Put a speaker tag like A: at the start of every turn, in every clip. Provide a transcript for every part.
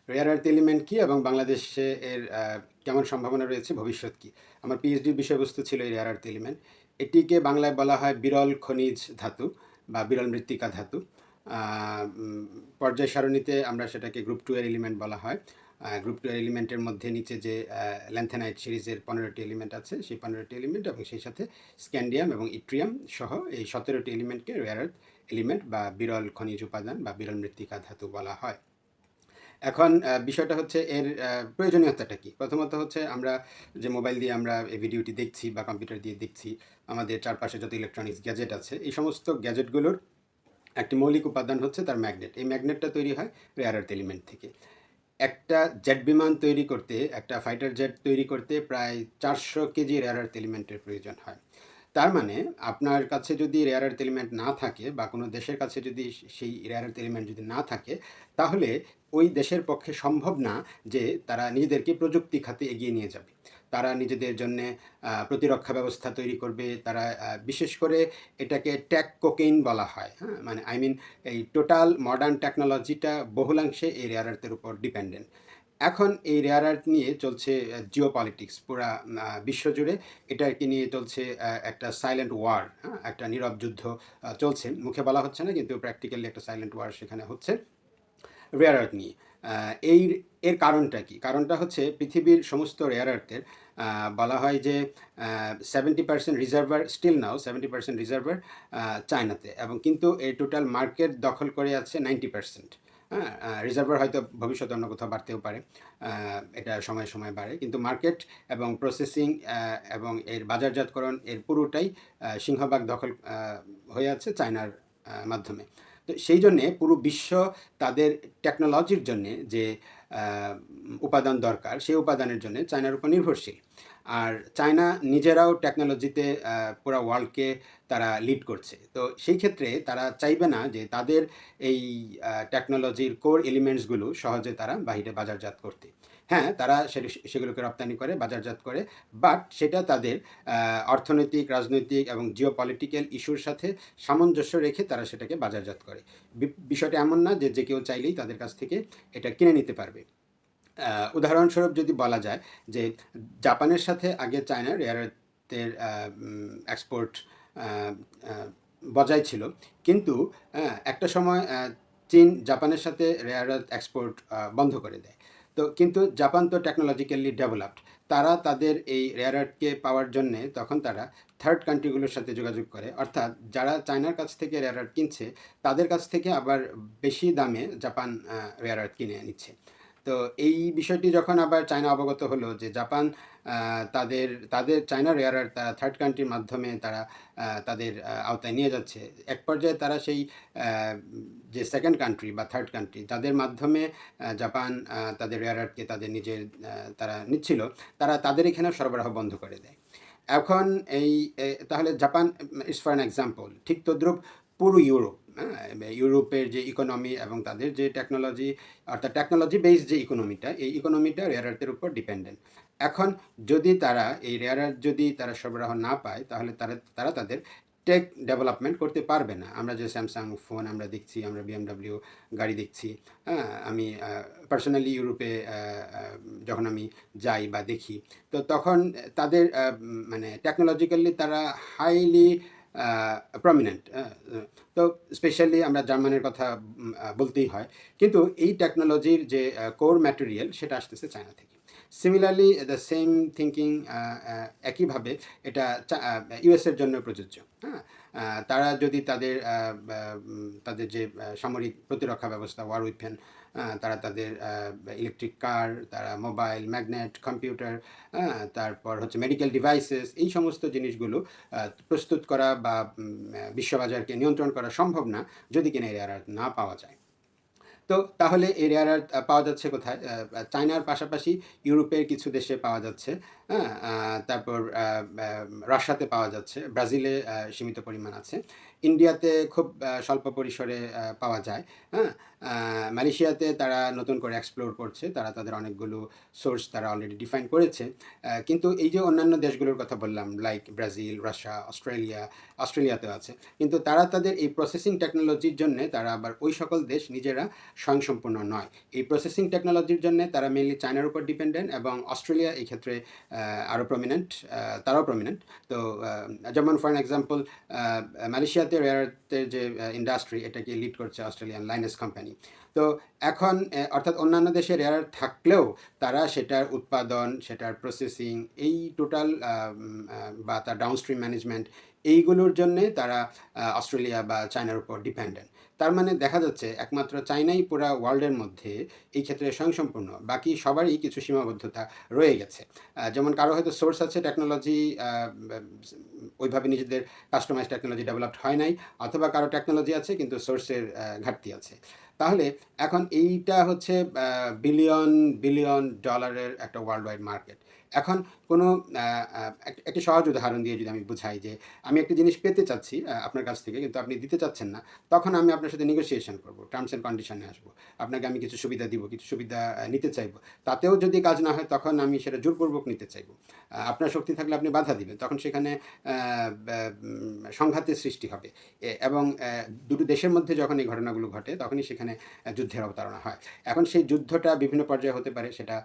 A: Rare earth element কী এবং বাংলাদেশে এর কেমন সম্ভাবনা রয়েছে, ভবিষ্যৎ কী? আমার পিএইচডির বিষয়বস্তু ছিল এই রেয়ার আর্থ এলিমেন্ট। এটিকে বাংলায় বলা হয় বিরল খনিজ ধাতু বা বিরল মৃত্তিকা ধাতু। পর্যায় সারণীতে আমরা সেটাকে গ্রুপ 2 এর এলিমেন্ট বলা হয়। গ্রুপ 2 এর এলিমেন্টের মধ্যে নিচে যে ল্যান্থেনাইট সিরিজের 15টি এলিমেন্ট আছে, সেই 15টি এলিমেন্ট এবং সেই সাথে স্ক্যান্ডিয়াম এবং ইট্রিয়াম সহ এই 17টি এলিমেন্টকে রেয়ার আর্থ এলিমেন্ট বা বিরল খনিজ উপাদান বা বিরল মৃত্তিকা ধাতু বলা হয়। এখন বিষয়টা হচ্ছে এর প্রয়োজনীয়তাটা কী? প্রথমত হচ্ছে আমরা যে মোবাইল দিয়ে আমরা এই ভিডিওটি দেখছি বা কম্পিউটার দিয়ে দেখছি, আমাদের চারপাশে যত ইলেকট্রনিক্স গ্যাজেট আছে, এই সমস্ত গ্যাজেটগুলোর একটি মৌলিক উপাদান হচ্ছে তার ম্যাগনেট। এই ম্যাগনেটটা তৈরি হয় রেয়ার আর্থ এলিমেন্ট থেকে। একটা জেট বিমান তৈরি করতে, একটা ফাইটার জেট তৈরি করতে প্রায় 400 কেজি রেয়ার আর্থ এলিমেন্টের প্রয়োজন হয়। তার মানে আপনার কাছে যদি রেয়ার আর্থ এলিমেন্ট না থাকে বা কোনো দেশের কাছে যদি সেই রেয়ার আর্থ এলিমেন্ট যদি না থাকে, তাহলে ওই দেশের পক্ষে সম্ভব না যে তারা নিজেদেরকে প্রযুক্তি খাতে এগিয়ে নিয়ে যাবে। তারা নিজেদের জন্যে প্রতিরক্ষা ব্যবস্থা তৈরি করবে। তারা বিশেষ করে এটাকে টেক কোকেইন বলা হয়, হ্যাঁ? মানে এই টোটাল মডার্ন টেকনোলজিটা বহুলাংশে এই রেয়ার আর্থের উপর ডিপেন্ডেন্ট। এখন এই রেয়ার আর্থ নিয়ে চলছে জিওপলিটিক্স পুরা বিশ্বজুড়ে। এটাকে নিয়ে চলছে একটা সাইলেন্ট ওয়ার, হ্যাঁ? একটা নীরব যুদ্ধ চলছে। মুখে বলা হচ্ছে না, কিন্তু প্র্যাকটিক্যালি একটা সাইলেন্ট ওয়ার সেখানে হচ্ছে রেয়ার আর্থ নিয়ে। এই এর কারণটা কি? কারণটা হচ্ছে পৃথিবীর সমস্ত রেয়ার আর্থের বলা হয় যে 70% রিজার্ভার স্টিল নাও 70% রিজার্ভার চায়নাতে, এবং কিন্তু এই টোটাল মার্কেট দখল করে আছে 90%। হ্যাঁ, রিজার্ভার হয়তো ভবিষ্যতে অন্য কোথাও বাড়তেও পারে, এটা সময়ে সময়ে বাড়ে, কিন্তু মার্কেট এবং প্রসেসিং এবং এর বাজারজাতকরণ এর পুরোটাই সিংহভাগ দখল হয়ে আছে চায়নার মাধ্যমে। তো সেই জন্যে পুরো বিশ্ব তাদের টেকনোলজির জন্যে যে উপাদান দরকার, সেই উপাদানের জন্যে চায়নার উপর নির্ভরশীল। আর চায়না নিজেরাও টেকনোলজিতে পুরো ওয়ার্ল্ডকে তারা লিড করছে। তো সেই ক্ষেত্রে তারা চাইবে না যে তাদের এই টেকনোলজির কোর এলিমেন্টসগুলো সহজে তারা বাহিরে বাজারজাত করতে। হ্যাঁ, তারা সেগুলোকে রপ্তানি করে, বাজারজাত করে, বাট সেটা তাদের অর্থনৈতিক, রাজনৈতিক এবং জিওপলিটিক্যাল ইস্যুর সাথে সামঞ্জস্য রেখে তারা সেটাকে বাজারজাত করে। বিষয়টা এমন না যে কেউ চাইলেই তাদের কাছ থেকে এটা কিনে নিতে পারবে। উদাহরণস্বরূপ যদি বলা যায় যে জাপানের সাথে আগে চায়নার রেয়ার আর্থের এক্সপোর্ট বজায় ছিল, কিন্তু একটা সময় চীন জাপানের সাথে রেয়ার আর্থ এক্সপোর্ট বন্ধ করে দেয়। তো কিন্তু জাপান তো টেকনোলজিক্যালি ডেভেলপড, তারা তাদের এই রেয়ার আর্থকে পাওয়ার জন্যে তখন তারা থার্ড কান্ট্রিগুলোর সাথে যোগাযোগ করে, অর্থাৎ যারা চায়নার কাছ থেকে রেয়ার আর্থ কিনছে তাদের কাছ থেকে আবার বেশি দামে জাপান রেয়ার আর্থ কিনে নিচ্ছে। তো এই বিষয়টি যখন আবার চায়না অবগত হলো যে জাপান তাদের তাদের চায়নার রেয়ার আর্থ তারা থার্ড কান্ট্রির মাধ্যমে তারা তাদের আওতায় নিয়ে যাচ্ছে, এক পর্যায়ে তারা সেই যে সেকেন্ড কান্ট্রি বা থার্ড কান্ট্রি যাদের মাধ্যমে জাপান তাদের রেয়ার আর্থকে তাদের নিজের তারা নিচ্ছিল, তারা তাদের এখানে সরবরাহ বন্ধ করে দেয়। এখন তাহলে Japan is for an example. ঠিক তদ্রূপ পুরো ইউরোপ, হ্যাঁ? ইউরোপের যে ইকোনমি এবং তাদের যে টেকনোলজি, অর্থাৎ টেকনোলজি বেসড যে ইকোনমিটা, এই ইকোনমিটা রেয়ার আর্থের উপর ডিপেন্ডেন্ট। এখন যদি তারা এই রেয়ার আর্থ যদি তারা সরবরাহ না পায়, তাহলে তারা তাদের টেক ডেভেলপমেন্ট করতে পারবে না। আমরা যে স্যামসাং ফোন আমরা দেখছি, আমরা বিএমডাব্লিউ গাড়ি দেখছি, হ্যাঁ? আমি পার্সোনালি ইউরোপে যখন আমি যাই বা দেখি, তো তখন তাদের মানে টেকনোলজিক্যালি তারা হাইলি প্রমিনেন্ট। তো স্পেশালি আমরা জার্মানের কথা বলতেই হয়, কিন্তু এই টেকনোলজির যে কোর ম্যাটেরিয়াল সেটা আসতেছে চায়না থেকে। সিমিলারলি দ্য সেম থিঙ্কিং একইভাবে এটা ইউএসের জন্য প্রযোজ্য, হ্যাঁ? তারা যদি তাদের যে সামরিক প্রতিরক্ষা ব্যবস্থা, ওয়ার উইপেন, তারা তাদের ইলেকট্রিক কার, তারা মোবাইল, ম্যাগনেট, কম্পিউটার, তারপর হচ্ছে মেডিকেল ডিভাইসেস, এই সমস্ত জিনিসগুলো প্রস্তুত করা বা বিশ্ববাজারকে নিয়ন্ত্রণ করা সম্ভব না যদি কিনা রেয়ার আর্থ না পাওয়া যায়। তো তাহলে এই রেয়ার আর্থ পাওয়া যাচ্ছে কোথায়? চায়নার পাশাপাশি ইউরোপের কিছু দেশে পাওয়া যাচ্ছে, হ্যাঁ? তারপর রাশিয়াতে পাওয়া যাচ্ছে, ব্রাজিলে সীমিত পরিমাণ আছে। ইন্ডিয়াতে খুব স্বল্প পরিসরে পাওয়া যায়, হ্যাঁ? মালয়েশিয়াতে তারা নতুন করে এক্সপ্লোর করছে, তারা তাদের অনেকগুলো সোর্স তারা অলরেডি ডিফাইন করেছে। কিন্তু এই যে অন্যান্য দেশগুলোর কথা বললাম, লাইক ব্রাজিল, রাশিয়া, অস্ট্রেলিয়াতেও আছে, কিন্তু তারা তাদের এই প্রসেসিং টেকনোলজির জন্য তারা আবার ওই সকল দেশ নিজেরা স্বয়ংসম্পূর্ণ নয়। এই প্রসেসিং টেকনোলজির জন্য তারা মেনলি চায়নার উপর ডিপেন্ডেন্ট, এবং অস্ট্রেলিয়া এই ক্ষেত্রে আরও প্রমিনেন্ট, তারাও প্রমিনেন্ট। তো যেমন ফর এক্সাম্পল, মালয়েশিয়াতে রেয়ার আর্থের যে ইন্ডাস্ট্রি, এটাকে লিড করছে অস্ট্রেলিয়ান লাইনেস কোম্পানি। তো এখন অর্থাৎ অন্যান্য দেশে রেয়ার আর্থ থাকলেও তারা সেটার উৎপাদন, সেটার প্রসেসিং, এই টোটাল বা তার ডাউনস্ট্রিম ম্যানেজমেন্ট, এইগুলোর জন্যে তারা অস্ট্রেলিয়া বা চায়নার উপর ডিপেন্ডেন্ট। তার মানে দেখা যাচ্ছে একমাত্র চায়নাই পুরা ওয়ার্ল্ডের মধ্যে এই ক্ষেত্রে স্বয়ংসম্পূর্ণ, বাকি সবারই কিছু সীমাবদ্ধতা রয়ে গেছে। যেমন কারো হয়তো সোর্স আছে, টেকনোলজি ওইভাবে নিজেদের কাস্টমাইজ টেকনোলজি ডেভেলপড হয় নাই, অথবা কারো টেকনোলজি আছে কিন্তু সোর্সের ঘাটতি আছে। তাহলে এখন এইটা হচ্ছে বিলিয়ন বিলিয়ন ডলারের একটা ওয়ার্ল্ড ওয়াইড মার্কেট। এখন কোনো একটি সহজ উদাহরণ দিয়ে যদি আমি বুঝাই যে আমি একটা জিনিস পেতে চাচ্ছি আপনার কাছ থেকে, কিন্তু আপনি দিতে চাচ্ছেন না, তখন আমি আপনার সাথে নেগোসিয়েশন করব, টার্মস অ্যান্ড কন্ডিশনে আসবো, আপনাকে আমি কিছু সুবিধা দিব, কিছু সুবিধা নিতে চাইবো। তাতেও যদি কাজ না হয় তখন আমি সেটা জোরপূর্বক নিতে চাইবো। আপনার শক্তি থাকলে আপনি বাধা দিবেন, তখন সেখানে সংঘাতের সৃষ্টি হবে। এবং দুটো দেশের মধ্যে যখন এই ঘটনাগুলো ঘটে তখনই সেখানে যুদ্ধের অবতারণা হয়। এখন সেই যুদ্ধটা বিভিন্ন পর্যায়ে হতে পারে, সেটা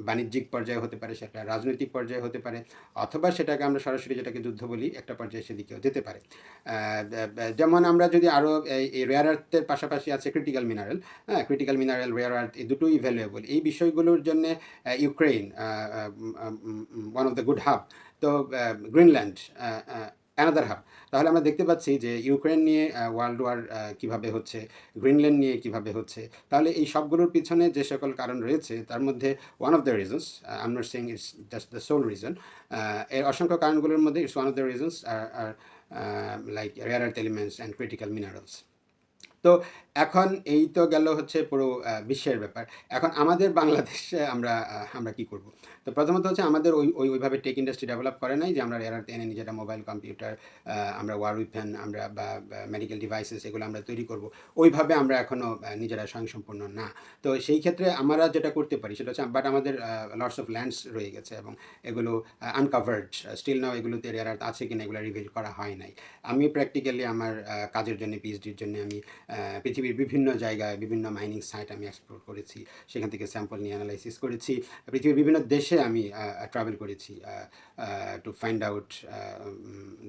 A: বাণিজ্যিক পর্যায়ে হতে পারে, সেটা রাজনৈতিক পর্যায়ে হতে পারে, অথবা সেটাকে আমরা সরাসরি যেটাকে যুদ্ধ বলি একটা পর্যায়ে সেদিকেও যেতে পারে। যেমন আমরা যদি আরও এই রেয়ার আর্থের পাশাপাশি আছে ক্রিটিক্যাল মিনারেল, হ্যাঁ, ক্রিটিক্যাল মিনারেল, রেয়ার আর্থ, এই দুটোই ভ্যালুয়েবল। এই বিষয়গুলোর জন্য Ukraine one of the good hub. তো গ্রিনল্যান্ড অ্যানাদার হাব। তাহলে আমরা দেখতে পাচ্ছি যে ইউক্রেন নিয়ে ওয়ার্ল্ড ওয়ার কীভাবে হচ্ছে, গ্রিনল্যান্ড নিয়ে কীভাবে হচ্ছে। তাহলে এই সবগুলোর পিছনে যে সকল কারণ রয়েছে তার মধ্যে one of the reasons, I am not saying it's just the sole reason, এর অসংখ্য কারণগুলোর মধ্যে it's one of the reasons আর like rare earth elements and critical minerals. তো এখন এই তো গেল হচ্ছে পুরো বিশ্বের ব্যাপার। এখন আমাদের বাংলাদেশে আমরা আমরা কী করব? তো প্রথমত হচ্ছে আমাদের ওইভাবে টেক ইন্ডাস্ট্রি ডেভেলপ করে নাই যে আমরা রেয়ার আর্থ এনে নিজেরা মোবাইল, কম্পিউটার, আমরা ওয়ার উইপেন, আমরা বা মেডিকেল ডিভাইসেস এগুলো আমরা তৈরি করব। ওইভাবে আমরা এখনও নিজেরা স্বয়ংসম্পূর্ণ না। তো সেই ক্ষেত্রে আমরা যেটা করতে পারি সেটা হচ্ছে, বাট আমাদের লটস অফ ল্যান্ডস রয়ে গেছে এবং এগুলো আনকাভার্ড স্টিল নাও, এগুলোতে রেয়ার আর্থ আছে কিনা এগুলো রিভিল করা হয় নাই। আমি প্র্যাকটিক্যালি আমার কাজের জন্য, পিএইচডির জন্য আমি পৃথিবীর বিভিন্ন জায়গায় বিভিন্ন মাইনিং সাইট আমি এক্সপ্লোর করেছি, সেখান থেকে স্যাম্পল নিয়ে অ্যানালাইসিস করেছি। পৃথিবীর বিভিন্ন দেশে আমি ট্রাভেল করেছি to find out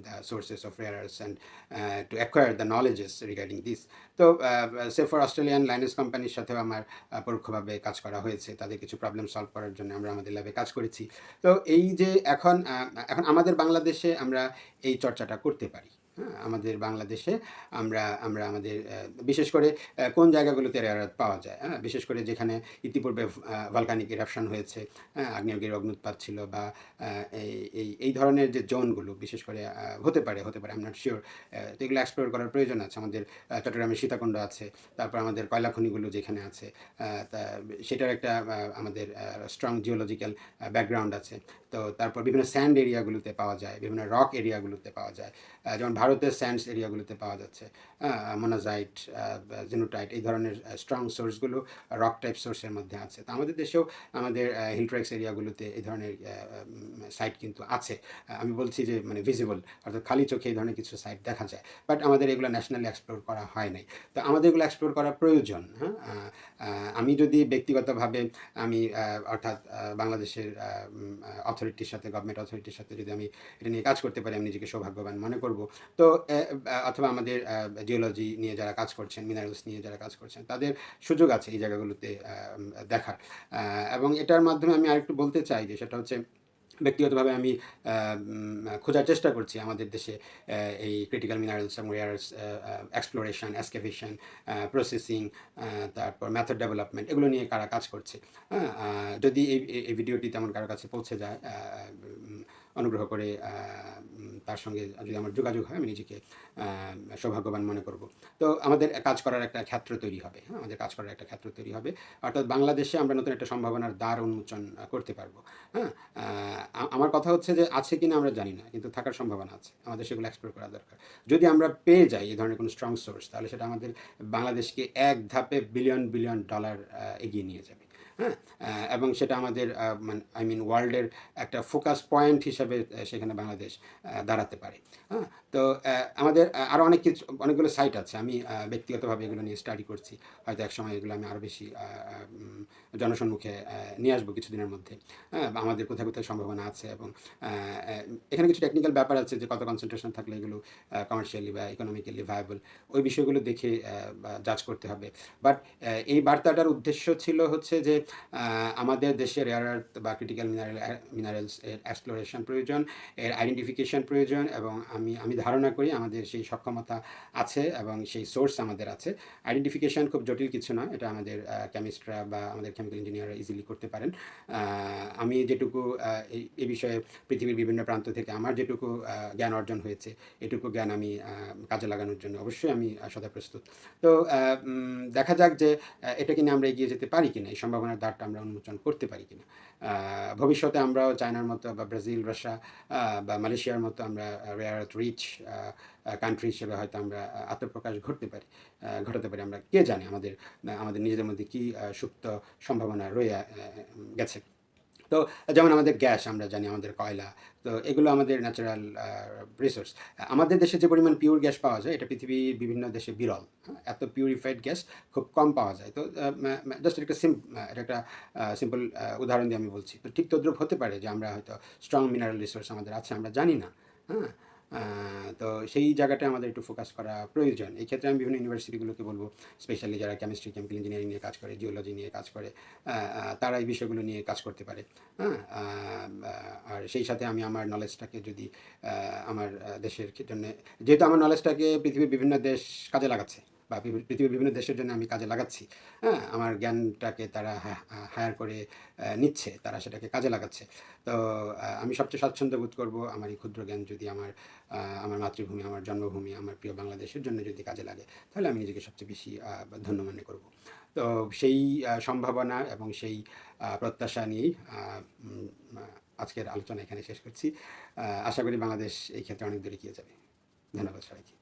A: the sources of rare earths and to acquire the knowledges regarding this. তো সে ফর অস্ট্রেলিয়ান লাইনেস কোম্পানির সাথেও আমার পরোক্ষভাবে কাজ করা হয়েছে, তাদের কিছু প্রবলেম সলভ করার জন্য আমরা আমাদের ল্যাবে কাজ করেছি। তো এই যে এখন আমাদের বাংলাদেশে আমরা এই চর্চাটা করতে পারি। হ্যাঁ, আমাদের বাংলাদেশে আমরা আমরা আমাদের বিশেষ করে কোন জায়গাগুলোতে রেয়ার আর্থ পাওয়া যায়, হ্যাঁ, বিশেষ করে যেখানে ইতিপূর্বে ভলকানিক ইরাপশন হয়েছে, হ্যাঁ, আগ্নেয়গিরির অগ্নুৎপাত ছিল, বা এই ধরনের যে জোনগুলো বিশেষ করে হতে পারে আই এম নট শিওর। তো এগুলো এক্সপ্লোর করার প্রয়োজন আছে। আমাদের চট্টগ্রামের সীতাকুণ্ড আছে, তারপর আমাদের কয়লা খনিগুলো যেখানে আছে, তা সেটার একটা আমাদের স্ট্রং জিওলজিক্যাল ব্যাকগ্রাউন্ড আছে। তো তারপর বিভিন্ন স্যান্ড এরিয়াগুলোতে পাওয়া যায়, বিভিন্ন রক এরিয়াগুলোতে পাওয়া যায়, যেমন ভারতের স্যান্ডস এরিয়াগুলোতে পাওয়া যাচ্ছে মোনাজাইট, জেনোটাইট, এই ধরনের স্ট্রং সোর্সগুলো রক টাইপ সোর্সের মধ্যে আছে। তো আমাদের দেশেও আমাদের হিলট্রেক্স এরিয়াগুলোতে এই ধরনের সাইট কিন্তু আছে। আমি বলছি যে মানে ভিজিবল, অর্থাৎ খালি চোখে এই ধরনের কিছু সাইট দেখা যায়, বাট আমাদের এগুলো ন্যাশনালি এক্সপ্লোর করা হয় নাই। তো আমাদের এগুলো এক্সপ্লোর করা প্রয়োজন। হ্যাঁ, আমি যদি ব্যক্তিগতভাবে আমি অর্থাৎ বাংলাদেশের অথরিটির সাথে, গভর্নমেন্ট অথরিটির সাথে যদি আমি এটা নিয়ে কাজ করতে পারি, আমি নিজেকে সৌভাগ্যবান মনে করব। তো অথবা আমাদের জিওলজি নিয়ে যারা কাজ করছেন, মিনারেলস নিয়ে যারা কাজ করছেন, তাদের সুযোগ আছে এই জায়গাগুলোতে দেখার। এবং এটার মাধ্যমে আমি আরেকটু বলতে চাই যে সেটা হচ্ছে, ব্যক্তিগতভাবে আমি খোঁজার চেষ্টা করছি আমাদের দেশে এই ক্রিটিক্যাল মিনারেলস এবং rare earths exploration, excavation, processing, তারপর মেথড ডেভেলপমেন্ট, এগুলো নিয়ে কারা কাজ করছে। হ্যাঁ, যদি এই ভিডিওটি তেমন কারোর কাছে পৌঁছে যায়, অনুগ্রহ করে তার সঙ্গে যদি আমার যোগাযোগ হয় আমি নিজেকে সৌভাগ্যবান মনে করব। তো আমাদের কাজ করার একটা ক্ষেত্র তৈরি হবে, হ্যাঁ, আমাদের কাজ করার একটা ক্ষেত্র তৈরি হবে, অর্থাৎ বাংলাদেশে আমরা নতুন একটা সম্ভাবনার দ্বার উন্মোচন করতে পারবো। হ্যাঁ, আমার কথা হচ্ছে যে আছে কিনা আমরা জানি না, কিন্তু থাকার সম্ভাবনা আছে, আমাদের সেগুলো এক্সপ্লোর করা দরকার। যদি আমরা পেয়ে যাই এই ধরনের কোনো স্ট্রং সোর্স, তাহলে সেটা আমাদের বাংলাদেশকে এক ধাপে বিলিয়ন বিলিয়ন ডলার এগিয়ে নিয়ে যাবে। হ্যাঁ, এবং সেটা আমাদের মানে আই মিন ওয়ার্ল্ডের একটা ফোকাস পয়েন্ট হিসাবে সেখানে বাংলাদেশ দাঁড়াতে পারে। হ্যাঁ, তো আমাদের আরও অনেক কিছু, অনেকগুলো সাইট আছে, আমি ব্যক্তিগতভাবে এগুলো নিয়ে স্টাডি করছি, হয়তো একসময় এগুলো আমি আরও বেশি জনসম্মুখে নিয়ে আসবো কিছুদিনের মধ্যে। হ্যাঁ, আমাদের কোথায় কোথায় সম্ভাবনা আছে, এবং এখানে কিছু টেকনিক্যাল ব্যাপার আছে যে কত কনসেন্ট্রেশন থাকলে এগুলো কমার্শিয়ালি বা ইকোনমিক্যালি ভায়াবল, ওই বিষয়গুলো দেখে জাজ করতে হবে। বাট এই বার্তাটার উদ্দেশ্য ছিল হচ্ছে যে আমাদের দেশে রেয়ার আর্থ বা ক্রিটিক্যাল মিনারেলস এর এক্সপ্লোরেশন প্রয়োজন, এর আইডেন্টিফিকেশন প্রয়োজন, এবং আমি ধারণা করি আমাদের সেই সক্ষমতা আছে এবং সেই সোর্স আমাদের আছে। আইডেন্টিফিকেশন খুব জটিল কিছু না, এটা আমাদের কেমিস্টরা বা আমাদের কেমিক্যাল ইঞ্জিনিয়াররা ইজিলি করতে পারেন। আমি যেটুকু এই বিষয়ে পৃথিবীর বিভিন্ন প্রান্ত থেকে আমার যেটুকু জ্ঞান অর্জন হয়েছে, এটুকু জ্ঞান আমি কাজে লাগানোর জন্য অবশ্যই আমি সদা প্রস্তুত। তো দেখা যাক যে এটা কিনা আমরা এগিয়ে যেতে পারি কিনা, এই সম্ভাবনার দ্বারটা আমরা উন্মোচন করতে পারি কিনা। ভবিষ্যতে আমরাও চায়নার মতো বা ব্রাজিল, রাশিয়া বা মালয়েশিয়ার মতো আমরা রেয়ার আর্থ রিচ কান্ট্রি হিসেবে হয়তো আমরা আত্মপ্রকাশ ঘটাতে পারি। আমরা কে জানে আমাদের আমাদের নিজেদের মধ্যে কী সুপ্ত সম্ভাবনা রয়ে গেছে। তো যেমন আমাদের গ্যাস আমরা জানি, আমাদের কয়লা, তো এগুলো আমাদের ন্যাচারাল রিসোর্স। আমাদের দেশে যে পরিমাণ পিওর গ্যাস পাওয়া যায়, এটা পৃথিবীর বিভিন্ন দেশে বিরল। হ্যাঁ, এত পিউরিফাইড গ্যাস খুব কম পাওয়া যায়। তো জাস্ট এটা একটা সিম্পল উদাহরণ দিয়ে আমি বলছি। তো ঠিক তদ্রুপ হতে পারে যে আমরা হয়তো স্ট্রং মিনারেল রিসোর্স আমাদের আছে, আমরা জানি না। হ্যাঁ, তো সেই জায়গাটায় আমাদের একটু ফোকাস করা প্রয়োজন। এই ক্ষেত্রে আমি বিভিন্ন ইউনিভার্সিটিগুলোকে বলবো, স্পেশালি যারা কেমিস্ট্রি, কেমিক্যাল ইঞ্জিনিয়ারিং নিয়ে কাজ করে, জিওলজি নিয়ে কাজ করে, তারা এই বিষয়গুলো নিয়ে কাজ করতে পারে। হ্যাঁ, আর সেই সাথে আমি আমার নলেজটাকে যদি আমার দেশের জন্য, যেহেতু আমার নলেজটাকে পৃথিবীর বিভিন্ন দেশ কাজে লাগাচ্ছে বা পৃথিবীর বিভিন্ন দেশের জন্য আমি কাজে লাগাচ্ছি, হ্যাঁ, আমার জ্ঞানটাকে তারা হায়ার করে নিচ্ছে, তারা সেটাকে কাজে লাগাচ্ছে। তো আমি সবচেয়ে স্বাচ্ছন্দ্য বোধ করবো আমার এই ক্ষুদ্র জ্ঞান যদি আমার মাতৃভূমি, আমার জন্মভূমি, আমার প্রিয় বাংলাদেশের জন্য যদি কাজে লাগে, তাহলে আমি নিজেকে সবচেয়ে বেশি ধন্য মনে করব। তো সেই সম্ভাবনা এবং সেই প্রত্যাশা নিয়েই আজকের আলোচনা এখানে শেষ করছি। আশা করি বাংলাদেশ এই ক্ষেত্রে অনেক দূর এগিয়ে যাবে। ধন্যবাদ সবাইকে।